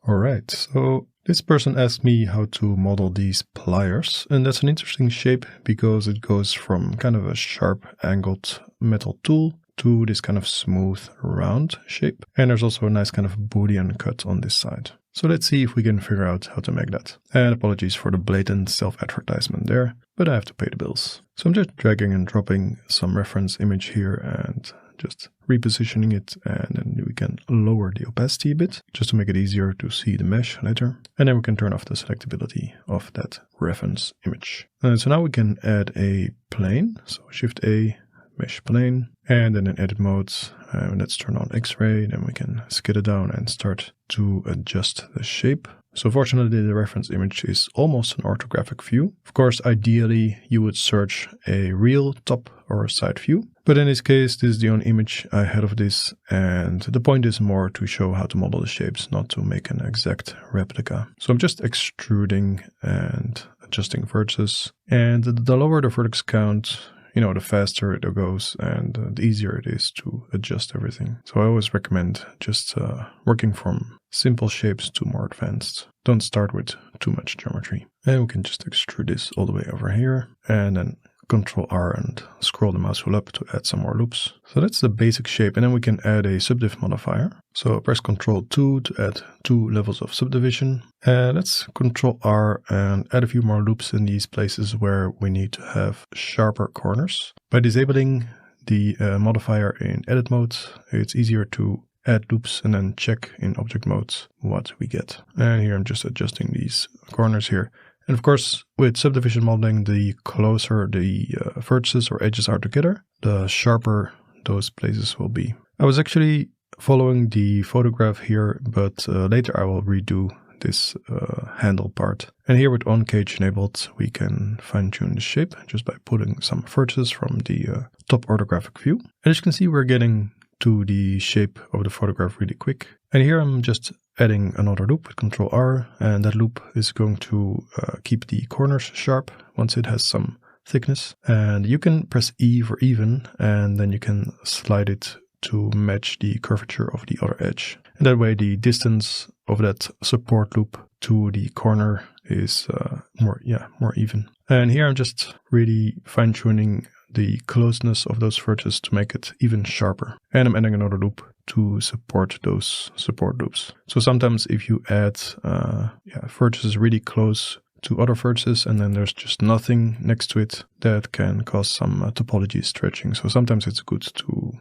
Alright, so this person asked me how to model these pliers, and that's an interesting shape because it goes from kind of a sharp angled metal tool to this kind of smooth round shape. And there's also a nice kind of Boolean cut on this side. So let's see if we can figure out how to make that. And apologies for the blatant self-advertisement there, but I have to pay the bills. So I'm just dragging and dropping some reference image here and just repositioning it, and then we can lower the opacity a bit just to make it easier to see the mesh later. And then we can turn off the selectability of that reference image. And so now we can add a plane. So Shift A, mesh plane, and then in edit modes, let's turn on X-ray. Then we can skid it down and start to adjust the shape. So fortunately, the reference image is almost an orthographic view. Of course, ideally, you would search a real top or side view. But in this case, this is the only image I had of this. And the point is more to show how to model the shapes, not to make an exact replica. So I'm just extruding and adjusting vertices. And the lower the vertex count, the faster it goes and the easier it is to adjust everything. So I always recommend just working from simple shapes to more advanced. Don't start with too much geometry. And we can just extrude this all the way over here and then Ctrl R and scroll the mouse wheel up to add some more loops. So that's the basic shape, and then we can add a subdiv modifier. So press Ctrl 2 to add 2 levels of subdivision. And let's Ctrl R and add a few more loops in these places where we need to have sharper corners. By disabling the modifier in edit mode, it's easier to add loops and then check in object mode what we get. And here I'm just adjusting these corners here. And of course, with subdivision modeling, the closer the vertices or edges are together, the sharper those places will be. I was actually following the photograph here, but later I will redo this handle part. And here with on-cage enabled, we can fine-tune the shape just by pulling some vertices from the top orthographic view. And as you can see, we're getting to the shape of the photograph really quick. And here I'm just adding another loop with Ctrl R, and that loop is going to keep the corners sharp once it has some thickness. And you can press E for even, and then you can slide it to match the curvature of the other edge. And that way the distance of that support loop to the corner is more even. And here I'm just really fine-tuning the closeness of those vertices to make it even sharper. And I'm adding another loop to support those support loops. So sometimes if you add vertices really close to other vertices and then there's just nothing next to it, that can cause some topology stretching. So sometimes it's good to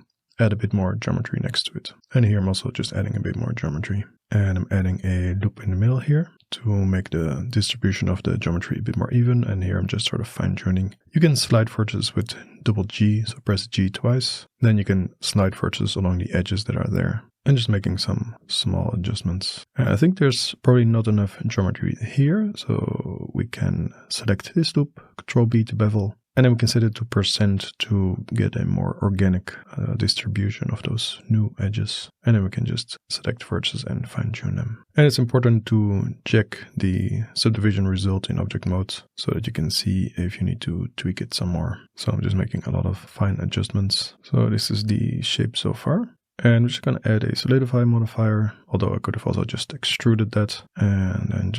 add a bit more geometry next to it. And here I'm also just adding a bit more geometry. And I'm adding a loop in the middle here to make the distribution of the geometry a bit more even. And here I'm just sort of fine-tuning. You can slide vertices with double G, so press G twice. Then you can slide vertices along the edges that are there. And just making some small adjustments. I think there's probably not enough geometry here, so we can select this loop, Ctrl B to bevel. And then we can set it to % to get a more organic distribution of those new edges. And then we can just select vertices and fine tune them. And it's important to check the subdivision result in object mode so that you can see if you need to tweak it some more. So I'm just making a lot of fine adjustments. So this is the shape so far. And I'm just going to add a solidify modifier, although I could have also just extruded that. And then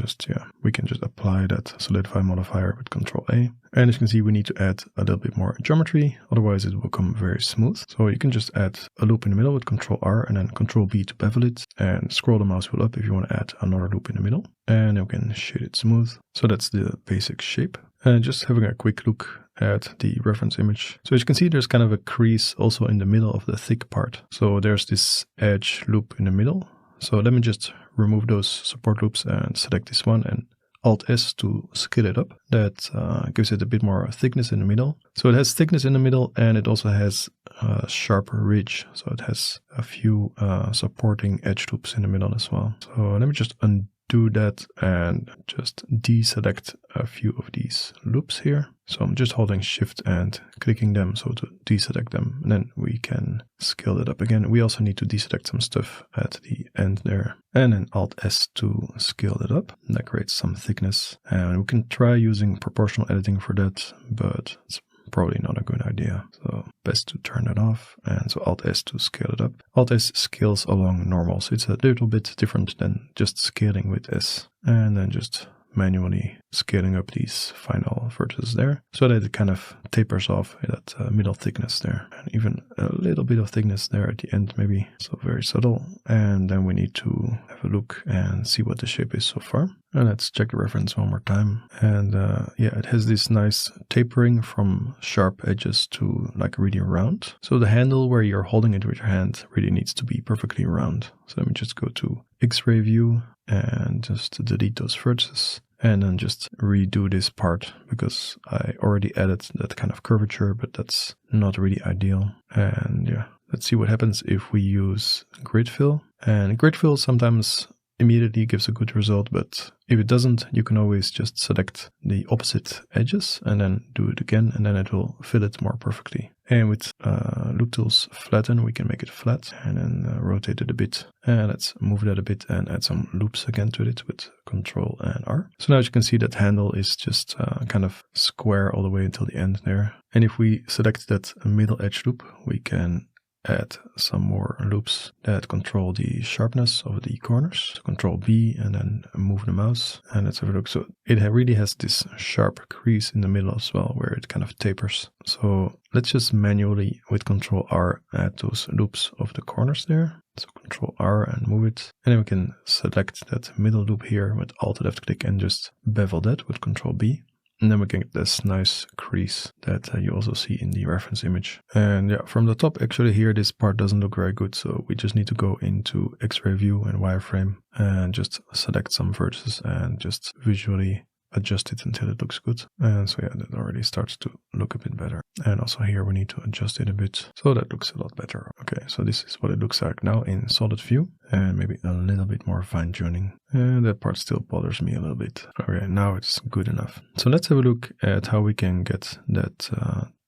we can just apply that solidify modifier with Ctrl A. And as you can see, we need to add a little bit more geometry, otherwise it will come very smooth. So you can just add a loop in the middle with Ctrl R and then Ctrl B to bevel it, and scroll the mouse wheel up if you want to add another loop in the middle. And then we can shade it smooth. So that's the basic shape. And just having a quick look at the reference image. So as you can see, there's kind of a crease also in the middle of the thick part. So there's this edge loop in the middle. So let me just remove those support loops and select this one and Alt-S to scale it up. That gives it a bit more thickness in the middle. So it has thickness in the middle and it also has a sharper ridge. So it has a few supporting edge loops in the middle as well. So let me just undo that and just deselect a few of these loops here. So I'm just holding Shift and clicking them so to deselect them, and then we can scale it up again. We also need to deselect some stuff at the end there, and then Alt-S to scale it up. That creates some thickness, and we can try using proportional editing for that, but it's probably not a good idea. So best to turn that off. And so Alt-S to scale it up. Alt-S scales along normal, so it's a little bit different than just scaling with S. And then just manually scaling up these final vertices there so that it kind of tapers off that middle thickness there, and even a little bit of thickness there at the end maybe, so very subtle. And then we need to have a look and see what the shape is so far. And let's check the reference one more time. And yeah, it has this nice tapering from sharp edges to like really round. So the handle where you're holding it with your hand really needs to be perfectly round. So let me just go to X-ray view and just delete those vertices. And then just redo this part because I already added that kind of curvature, but that's not really ideal. And yeah, let's see what happens if we use grid fill. And grid fill sometimes immediately gives a good result, but if it doesn't, you can always just select the opposite edges and then do it again, and then it will fill it more perfectly. And with loop tools flatten, we can make it flat and then rotate it a bit. And let's move that a bit and add some loops again to it with Control and R. So now you can see that handle is just kind of square all the way until the end there. And if we select that middle edge loop, we can add some more loops that control the sharpness of the corners. So Control B and then move the mouse, and let's have a look. So it really has this sharp crease in the middle as well where it kind of tapers. So let's just manually with Control R add those loops of the corners there. So Control R and move it, and then we can select that middle loop here with Alt left click and just bevel that with Control B. And then we can get this nice crease that you also see in the reference image. And yeah, from the top actually here, this part doesn't look very good. So we just need to go into X-ray view and wireframe and just select some vertices and just visually adjust it until it looks good. And so yeah, that already starts to look a bit better. And also here we need to adjust it a bit. So that looks a lot better. Okay, so this is what it looks like now in solid view. And maybe a little bit more fine tuning. And that part still bothers me a little bit. Okay, now it's good enough. So let's have a look at how we can get that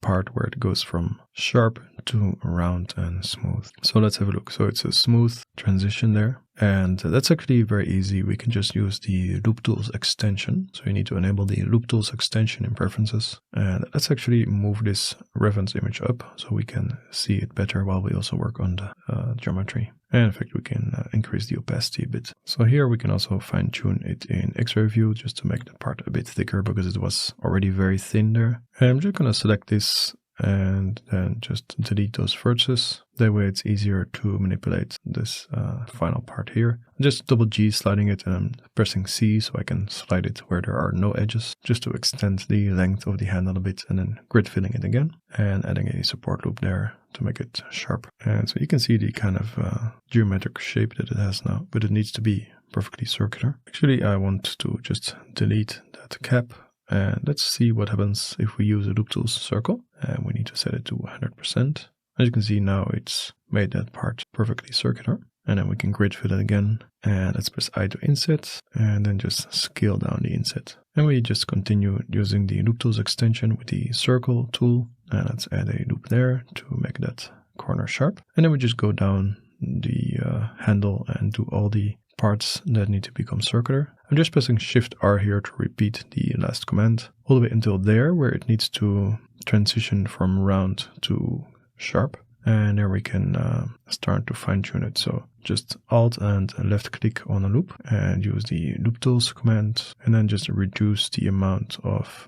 part where it goes from sharp to round and smooth. So let's have a look. So it's a smooth transition there. And that's actually very easy. We can just use the Loop Tools extension. So you need to enable the Loop Tools extension in Preferences. And let's actually move this reference image up so we can see it better while we also work on the geometry. And in fact, we can increase the opacity a bit. So here we can also fine tune it in X-ray view just to make the part a bit thicker because it was already very thin there. And I'm just going to select this and then just delete those vertices. That way it's easier to manipulate this final part here. Just double G sliding it, and I'm pressing C so I can slide it where there are no edges, just to extend the length of the handle a bit, and then grid filling it again and adding a support loop there to make it sharp. And so you can see the kind of geometric shape that it has now, but it needs to be perfectly circular. Actually, I want to just delete that cap. And let's see what happens if we use a Loop Tools circle. And we need to set it to 100%. As you can see now, it's made that part perfectly circular. And then we can grid fill it again. And let's press I to inset. And then just scale down the inset. And we just continue using the Loop Tools extension with the circle tool. And let's add a loop there to make that corner sharp. And then we just go down the handle and do all the parts that need to become circular. I'm just pressing Shift R here to repeat the last command all the way until there where it needs to transition from round to sharp. And there we can start to fine tune it. So just Alt and left click on a loop and use the Loop Tools command and then just reduce the amount of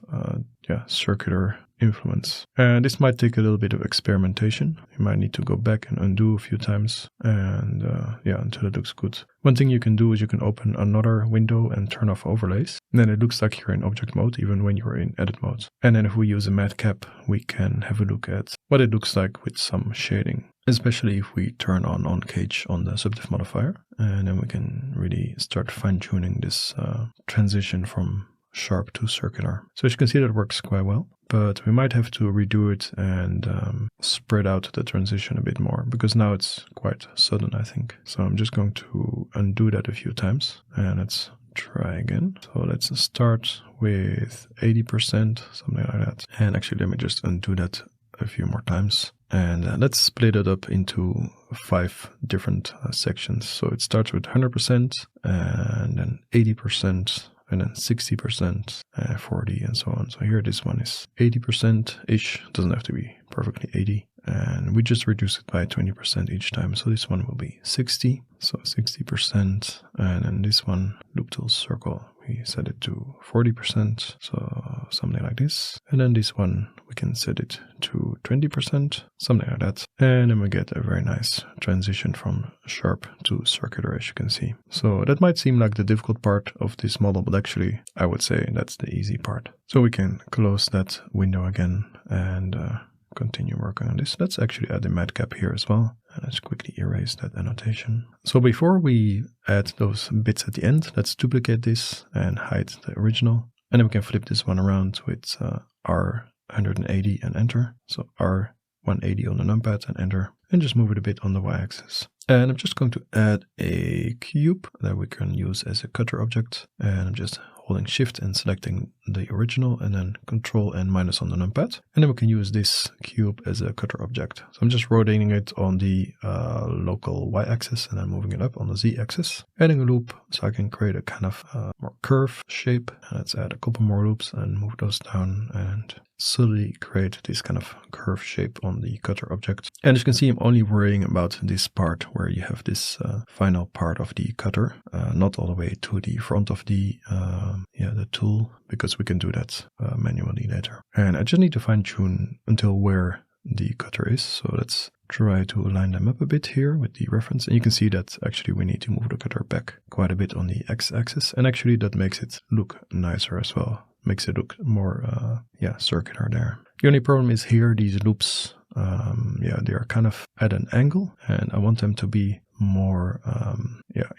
circular influence. And this might take a little bit of experimentation. You might need to go back and undo a few times and until it looks good. One thing you can do is you can open another window and turn off overlays. And then it looks like you're in object mode even when you're in edit mode. And then if we use a matte cap, we can have a look at what it looks like with some shading, especially if we turn on cage on the subdiv modifier. And then we can really start fine tuning this transition from sharp to circular. So as you can see, that works quite well, but we might have to redo it and spread out the transition a bit more because now it's quite sudden, I think. So I'm just going to undo that a few times and let's try again. So let's start with 80%, something like that. And actually, let me just undo that a few more times. And let's split it up into 5 different sections. So it starts with 100% and then 80%. and then 60%, 40, and so on. So here this one is 80%-ish, doesn't have to be perfectly 80. And we just reduce it by 20% each time. So this one will be 60, so 60%. And then this one, loop tool circle, we set it to 40%, so something like this. And then this one, we can set it to 20%, something like that. And then we get a very nice transition from sharp to circular, as you can see. So that might seem like the difficult part of this model, but actually I would say that's the easy part. So we can close that window again and continue working on this. Let's actually add the matcap here as well. And let's quickly erase that annotation. So before we add those bits at the end, let's duplicate this and hide the original. And then we can flip this one around with R180 and enter. So R180 on the numpad and enter. And just move it a bit on the y-axis. And I'm just going to add a cube that we can use as a cutter object. And I'm just holding shift and selecting the original and then control and minus on the numpad. And then we can use this cube as a cutter object. So I'm just rotating it on the local y-axis and then moving it up on the z-axis. Adding a loop so I can create a kind of more curve shape. And let's add a couple more loops and move those down and slowly create this kind of curve shape on the cutter object. And as you can see, I'm only worrying about this part where you have this final part of the cutter, not all the way to the front of the tool, because we can do that manually later. And I just need to fine tune until where the cutter is. So let's try to line them up a bit here with the reference. And you can see that actually we need to move the cutter back quite a bit on the x-axis. And actually that makes it look nicer as well. Makes it look more, circular there. The only problem is here, these loops, they are kind of at an angle, and I want them to be more,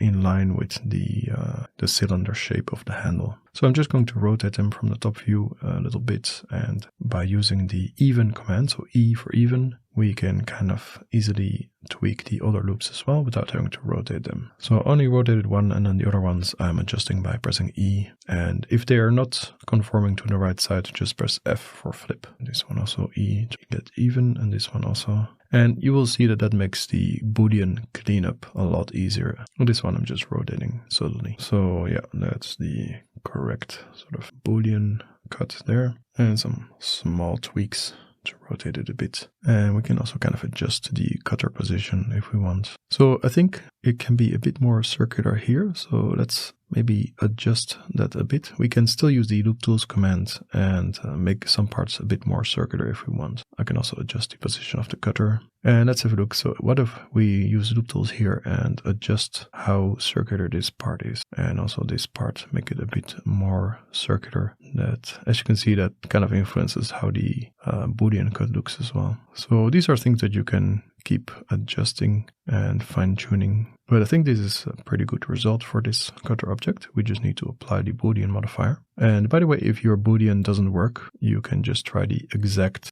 in line with the cylinder shape of the handle. So I'm just going to rotate them from the top view a little bit, and by using the even command, so E for even, we can kind of easily tweak the other loops as well without having to rotate them. So I only rotated one, and then the other ones I'm adjusting by pressing E. And if they are not conforming to the right side, just press F for flip. This one also E to get even, and this one also. And you will see that that makes the Boolean cleanup a lot easier. This one I'm just rotating subtly. So yeah, that's the correct sort of Boolean cut there. And some small tweaks to rotate it a bit. And we can also kind of adjust the cutter position if we want. So I think it can be a bit more circular here. So let's maybe adjust that a bit. We can still use the loop tools command and make some parts a bit more circular if we want. I can also adjust the position of the cutter. And let's have a look. So what if we use loop tools here and adjust how circular this part is, and also this part, make it a bit more circular. That, as you can see, that kind of influences how the Boolean cut looks as well. So these are things that you can keep adjusting and fine-tuning. But I think this is a pretty good result for this cutter object. We just need to apply the Boolean modifier. And by the way, if your Boolean doesn't work, you can just try the exact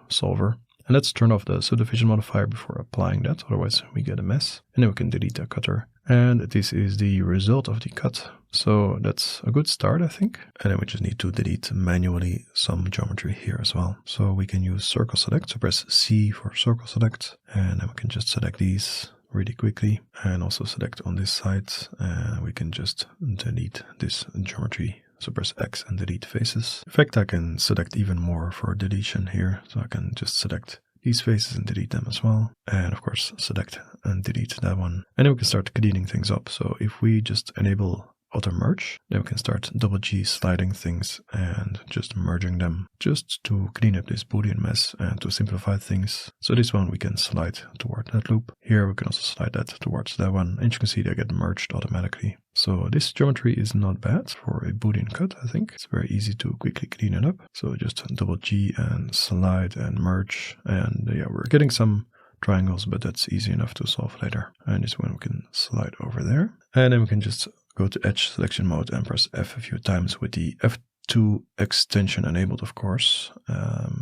solver. And let's turn off the subdivision modifier before applying that, otherwise we get a mess. And then we can delete the cutter. And this is the result of the cut. So that's a good start, I think. And then we just need to delete manually some geometry here as well. So we can use circle select, so press C for circle select. And then we can just select these really quickly, and also select on this side. And we can just delete this geometry. So press X and delete faces. In fact, I can select even more for deletion here. So I can just select these faces and delete them as well. And of course, select and delete that one. And then we can start cleaning things up. So if we just enable auto merge, then we can start double G sliding things and just merging them, just to clean up this Boolean mess and to simplify things. So this one we can slide toward that loop. Here we can also slide that towards that one, and you can see they get merged automatically. So this geometry is not bad for a Boolean cut, I think. It's very easy to quickly clean it up. So just double G and slide and merge, and we're getting some triangles, but that's easy enough to solve later. And this one we can slide over there, and then we can just go to edge selection mode and press F a few times with the F2 extension enabled, of course,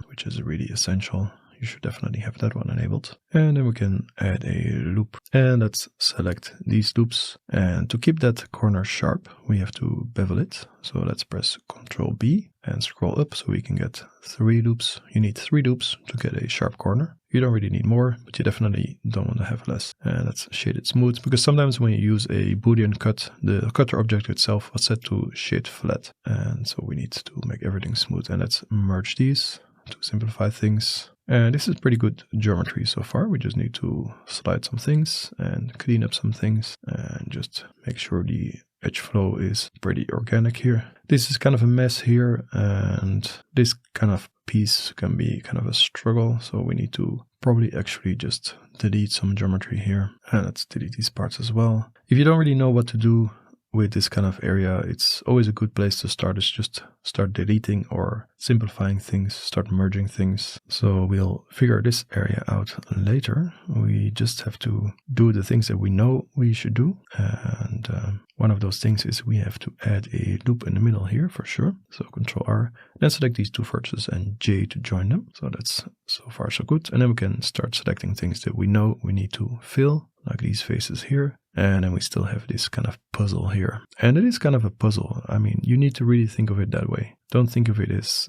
which is really essential. You should definitely have that one enabled. And then we can add a loop. And let's select these loops. And to keep that corner sharp, we have to bevel it. So let's press Ctrl B and scroll up so we can get 3 loops. You need 3 loops to get a sharp corner. You don't really need more, but you definitely don't want to have less. And that's shaded smooth, because sometimes when you use a Boolean cut, the cutter object itself was set to shade flat. And so we need to make everything smooth. And let's merge these to simplify things. And this is pretty good geometry so far. We just need to slide some things and clean up some things and just make sure the edge flow is pretty organic here. This is kind of a mess here, and this kind of piece can be kind of a struggle. So we need to probably actually just delete some geometry here. And let's delete these parts as well. If you don't really know what to do with this kind of area, it's always a good place to start, is just start deleting or simplifying things, start merging things. So we'll figure this area out later. We just have to do the things that we know we should do. And one of those things is we have to add a loop in the middle here for sure. So Control R, then select these two vertices and J to join them. So that's so far so good. And then we can start selecting things that we know we need to fill, like these faces here. And then we still have this kind of puzzle here. And it is kind of a puzzle. I mean, you need to really think of it that way. Don't think of it as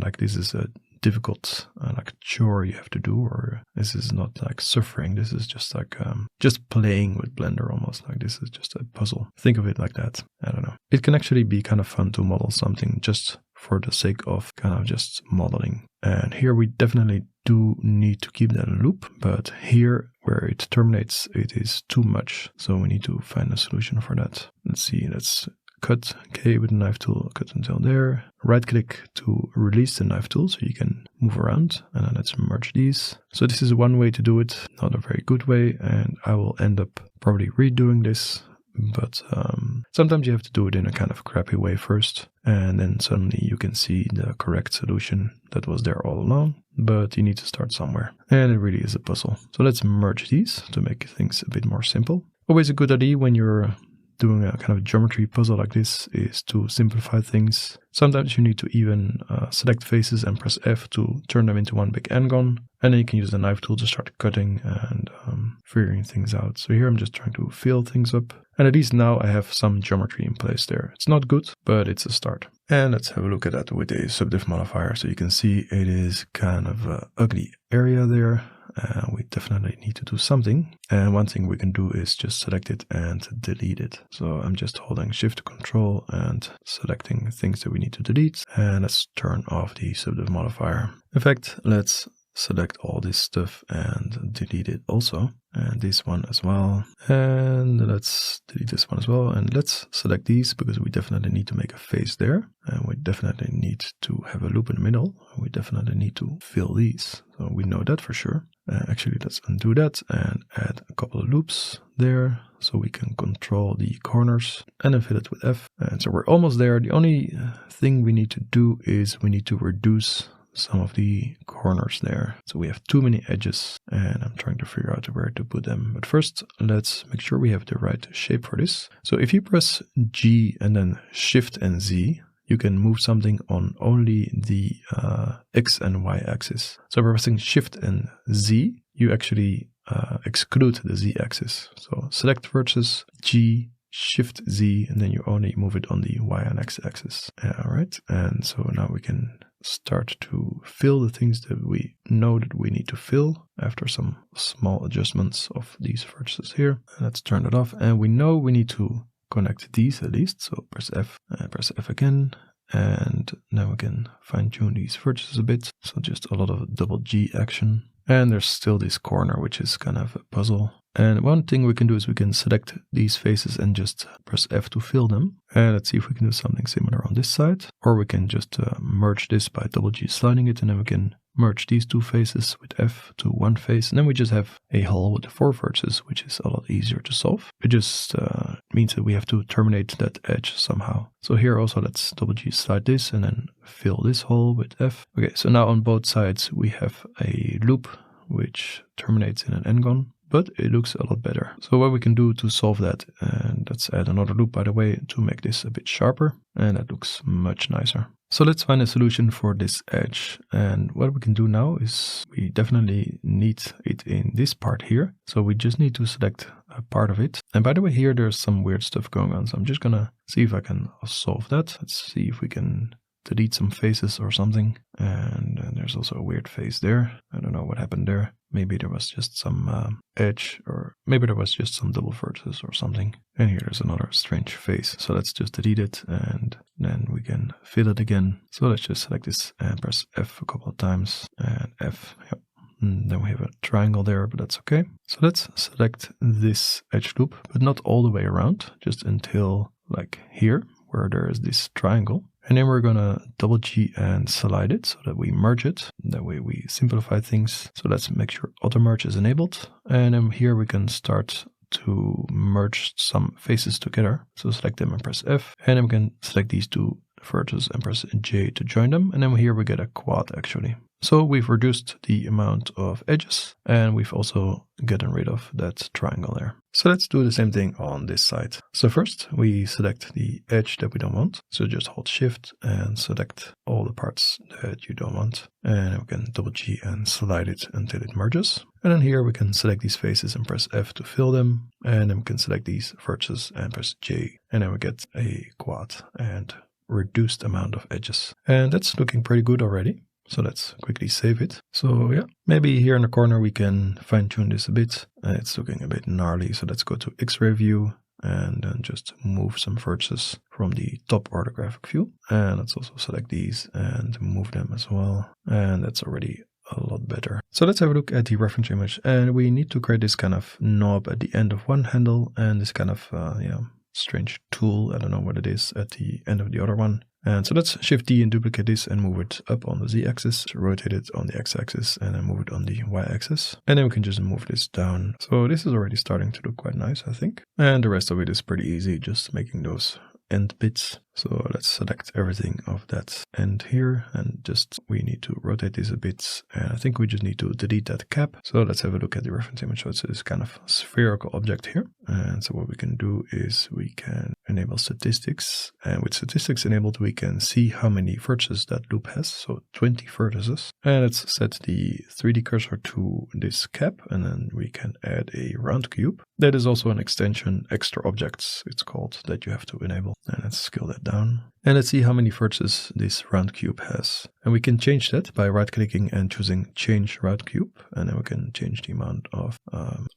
like this is a difficult like chore you have to do, or this is not like suffering. This is just like just playing with Blender almost. Like this is just a puzzle. Think of it like that. I don't know. It can actually be kind of fun to model something just for the sake of kind of just modeling. And here we definitely do need to keep that loop, but here where it terminates, it is too much. So we need to find a solution for that. Let's see, let's cut K with the knife tool, cut until there. Right click to release the knife tool so you can move around, and then let's merge these. So this is one way to do it, not a very good way, and I will end up probably redoing this. But sometimes you have to do it in a kind of crappy way first, and then suddenly you can see the correct solution that was there all along. But you need to start somewhere, and it really is a puzzle. So let's merge these to make things a bit more simple. Always a good idea when you're doing a kind of geometry puzzle like this is to simplify things. Sometimes you need to even select faces and press F to turn them into one big n-gon. And then you can use the knife tool to start cutting and figuring things out. So here I'm just trying to fill things up. And at least now I have some geometry in place there. It's not good, but it's a start. And let's have a look at that with a subdiv modifier. So you can see it is kind of an ugly area there. We definitely need to do something. And one thing we can do is just select it and delete it. So I'm just holding Shift Control and selecting things that we need to delete. And let's turn off the subdiv modifier. In fact, let's select all this stuff and delete it also. And this one as well. And let's delete this one as well. And let's select these because we definitely need to make a face there. And we definitely need to have a loop in the middle. We definitely need to fill these. So we know that for sure. Actually, let's undo that and add a couple of loops there so we can control the corners and then fill it with F. And so we're almost there. The only thing we need to do is we need to reduce some of the corners there. So we have too many edges and I'm trying to figure out where to put them. But first, let's make sure we have the right shape for this. So if you press G and then Shift and Z, you can move something on only the X and Y axis. So by pressing Shift and Z, you actually exclude the Z axis. So select versus G, Shift Z, and then you only move it on the Y and X axis. All right. And so now we can start to fill the things that we know that we need to fill after some small adjustments of these vertices here. Let's turn it off. And we know we need to connect these at least. So press F and press F again. And now we can fine tune these vertices a bit. So just a lot of double G action. And there's still this corner, which is kind of a puzzle. And one thing we can do is we can select these faces and just press F to fill them. And let's see if we can do something similar on this side. Or we can just merge this by double G sliding it, and then we can merge these two faces with F to one face. And then we just have a hull with the 4 vertices, which is a lot easier to solve. It just means that we have to terminate that edge somehow. So here also let's double G slide this and then fill this hole with F. Okay, so now on both sides we have a loop which terminates in an n-gon. But it looks a lot better. So what we can do to solve that, and let's add another loop by the way to make this a bit sharper, and that looks much nicer. So let's find a solution for this edge, and what we can do now is we definitely need it in this part here. So we just need to select a part of it. And by the way, here there's some weird stuff going on, so I'm just gonna see if I can solve that. Let's see if we can delete some faces or something. And there's also a weird face there. I don't know what happened there. maybe there was just some edge, or maybe there was just some double vertices or something. And here there's another strange face. So let's just delete it, and then we can fill it again. So let's just select this and press F a couple of times, and F, yep. And then we have a triangle there, but that's okay. So let's select this edge loop, but not all the way around, just until like here, where there is this triangle. And then we're gonna double G and slide it so that we merge it. That way we simplify things. So let's make sure auto merge is enabled. And then here we can start to merge some faces together. So select them and press F. And then we can select these two vertices and press J to join them. And then here we get a quad actually. So we've reduced the amount of edges, and we've also gotten rid of that triangle there. So let's do the same thing on this side. So first we select the edge that we don't want. So just hold Shift and select all the parts that you don't want. And we can double G and slide it until it merges. And then here we can select these faces and press F to fill them. And then we can select these vertices and press J. And then we get a quad and reduced amount of edges. And that's looking pretty good already. So let's quickly save it. So yeah, maybe here in the corner we can fine tune this a bit. It's looking a bit gnarly. So let's go to X-ray view and then just move some vertices from the top orthographic view. And let's also select these and move them as well. And that's already a lot better. So let's have a look at the reference image. And we need to create this kind of knob at the end of one handle and this kind of strange tool, I don't know what it is, at the end of the other one. And so let's Shift D and duplicate this and move it up on the Z-axis, rotate it on the X-axis, and then move it on the Y-axis. And then we can just move this down. So this is already starting to look quite nice, I think. And the rest of it is pretty easy, just making those end bits. So let's select everything of that end here, and just we need to rotate this a bit, and I think we just need to delete that cap. So let's have a look at the reference image. So it's this kind of spherical object here, and so what we can do is we can enable statistics, and with statistics enabled we can see how many vertices that loop has, so 20 vertices. And let's set the 3D cursor to this cap, and then we can add a round cube. That is also an extension, extra objects it's called, that you have to enable. And let's scale that down. And let's see how many vertices this round cube has. And we can change that by right-clicking and choosing Change Round Cube. And then we can change the amount of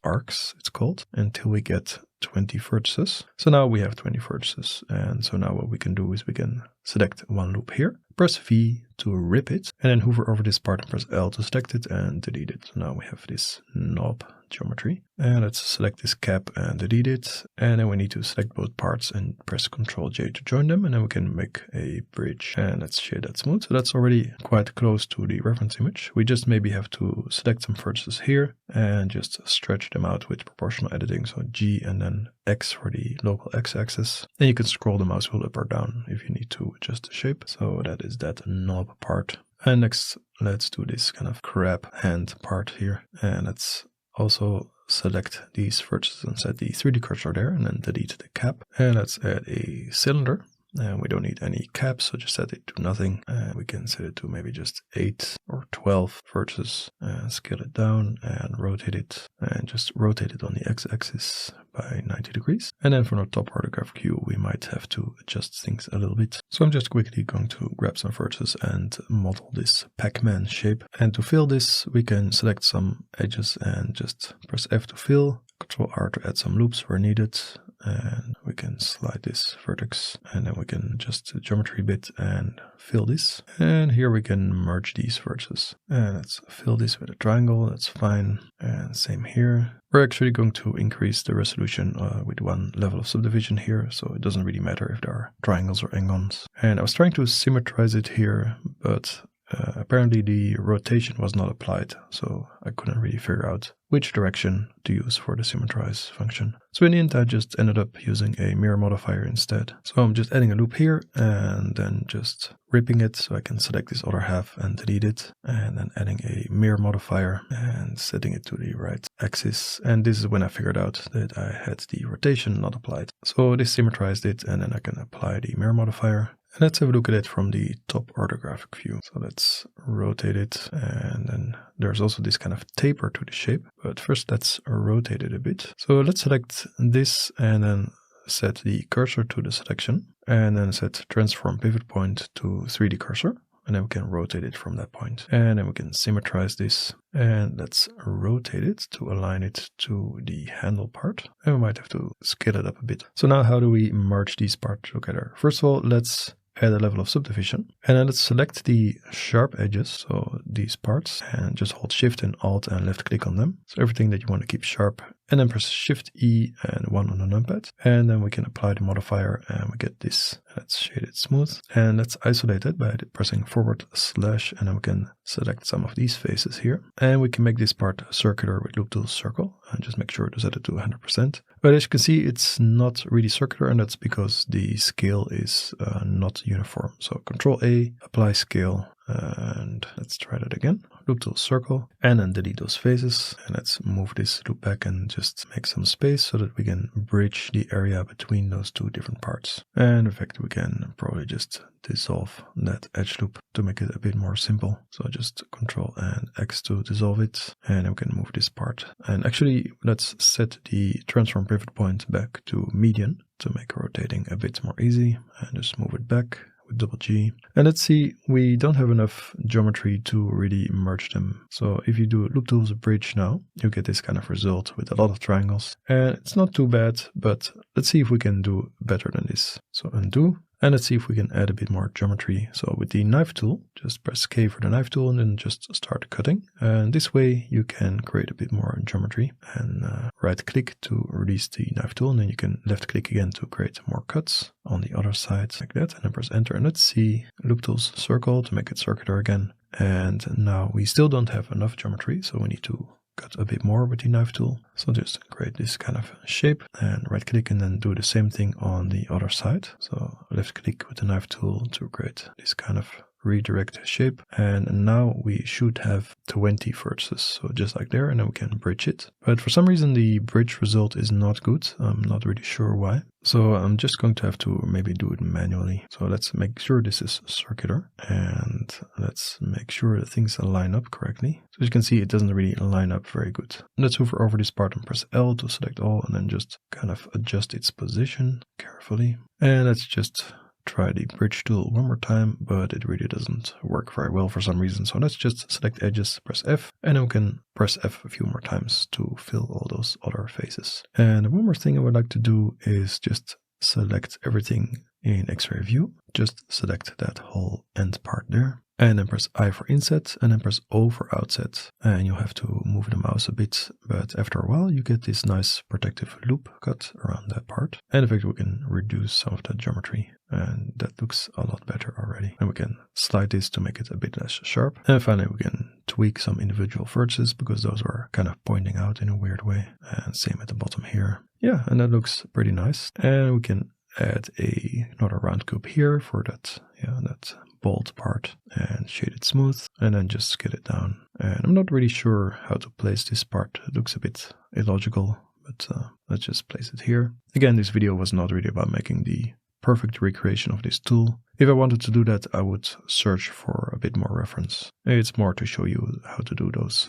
arcs, it's called, until we get 20 vertices. So now we have 20 vertices. And so now what we can do is we can select one loop here, press V to rip it, and then hover over this part and press L to select it and delete it. So now we have this knob geometry. And let's select this cap and delete it. And then we need to select both parts and press Ctrl J to join them. And then we can make a bridge. And let's shade that smooth. So that's already quite close to the reference image. We just maybe have to select some vertices here and just stretch them out with proportional editing. So G and then X for the local X-axis. Then you can scroll the mouse wheel up or down if you need to adjust the shape. So that is that knob part. And next, let's do this kind of crab hand part here. And let's also select these vertices and set the 3D cursor there, and then delete the cap. And let's add a cylinder. And we don't need any caps, so just set it to nothing. And we can set it to maybe just 8 or 12 vertices, and scale it down and rotate it, and just rotate it on the X-axis by 90 degrees. And then from the top orthographic view, we might have to adjust things a little bit. So I'm just quickly going to grab some vertices and model this Pac-Man shape. And to fill this, we can select some edges and just press F to fill, Ctrl R to add some loops where needed. And we can slide this vertex, and then we can adjust the geometry a bit and fill this. And here we can merge these vertices. And let's fill this with a triangle, that's fine. And same here. We're actually going to increase the resolution with one level of subdivision here, so it doesn't really matter if there are triangles or n-gons. And I was trying to symmetrize it here, but apparently the rotation was not applied, so I couldn't really figure out which direction to use for the symmetrize function. So in the end, I just ended up using a mirror modifier instead. So I'm just adding a loop here and then just ripping it so I can select this other half and delete it, and then adding a mirror modifier and setting it to the right axis. And this is when I figured out that I had the rotation not applied. So this symmetrized it, and then I can apply the mirror modifier. And let's have a look at it from the top orthographic view. So let's rotate it, and then there's also this kind of taper to the shape. But first let's rotate it a bit. So let's select this and then set the cursor to the selection, and then set transform pivot point to 3D cursor. and then we can rotate it from that point. And then we can symmetrize this, and let's rotate it to align it to the handle part. And we might have to scale it up a bit. So now how do we merge these parts together? First of all, let's add a level of subdivision, and then let's select the sharp edges, so these parts, and just hold Shift and Alt and left click on them. So everything that you want to keep sharp, and then press Shift E and 1 on the numpad, and then we can apply the modifier and we get this. Let's shade it smooth, and let's isolate it by pressing forward slash, and then we can select some of these faces here, and we can make this part circular with loop tool circle, and just make sure to set it to 100%. But as you can see, it's not really circular, and that's because the scale is not uniform. So Control A, apply scale, and let's try that again. Loop tool circle, and then delete those faces, and let's move this loop back and just make some space so that we can bridge the area between those two different parts. And in fact, we can probably just dissolve that edge loop to make it a bit more simple. So just Control and X to dissolve it, and then we can move this part. And actually, let's set the transform pivot point back to median to make rotating a bit more easy, and just move it back with double G. And let's see, we don't have enough geometry to really merge them. So if you do loop tools bridge now, you get this kind of result with a lot of triangles. And it's not too bad, but let's see if we can do better than this. So undo. And let's see if we can add a bit more geometry. So with the knife tool, just press K for the knife tool and then just start cutting. And this way you can create a bit more geometry, and right click to release the knife tool, and then you can left click again to create more cuts on the other side like that, and then press enter. And let's see, loop tools circle to make it circular again. And now we still don't have enough geometry, so we need to cut a bit more with the knife tool. So just create this kind of shape and right click, and then do the same thing on the other side. So left click with the knife tool to create this kind of redirect shape. And now we should have 20 vertices, so just like there, and then we can bridge it. But for some reason the bridge result is not good. I'm not really sure why. So I'm just going to have to maybe do it manually. So let's make sure this is circular, and let's make sure that things line up correctly. So as you can see, it doesn't really line up very good. Let's hover over this part and press L to select all, and then just kind of adjust its position carefully. And let's just try the bridge tool one more time, but it really doesn't work very well for some reason. So let's just select edges, press F, and then we can press F a few more times to fill all those other faces. And one more thing I would like to do is just select everything in X-ray view. Just select that whole end part there, and then press I for inset, and then press O for outset. And you'll have to move the mouse a bit, but after a while you get this nice protective loop cut around that part. And in fact, we can reduce some of that geometry, and that looks a lot better already. And we can slide this to make it a bit less sharp. And finally, we can tweak some individual vertices because those were kind of pointing out in a weird way. And same at the bottom here. Yeah, and that looks pretty nice. And we can add another round cube here for that, that bold part, and shade it smooth, and then just scale it down. And I'm not really sure how to place this part. It looks a bit illogical, but let's just place it here. Again, this video was not really about making the perfect recreation of this tool. If I wanted to do that, I would search for a bit more reference. It's more to show you how to do those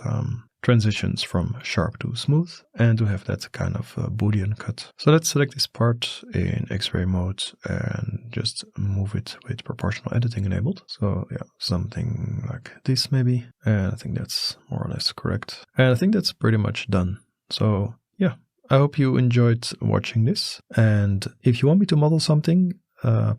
transitions from sharp to smooth, and to have that kind of Boolean cut. So let's select this part in X-ray mode and just move it with proportional editing enabled. So yeah, something like this maybe. And I think that's more or less correct. And I think that's pretty much done. So yeah, I hope you enjoyed watching this. And if you want me to model something,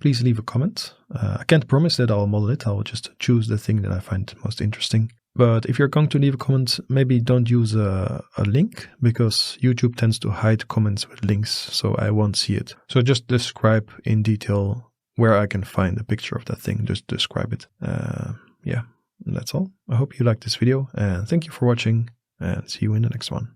please leave a comment. I can't promise that I'll model it. I'll just choose the thing that I find most interesting. But if you're going to leave a comment, maybe don't use a link, because YouTube tends to hide comments with links, so I won't see it. So just describe in detail where I can find a picture of that thing. Just describe it. Yeah, that's all. I hope you liked this video, and thank you for watching, and see you in the next one.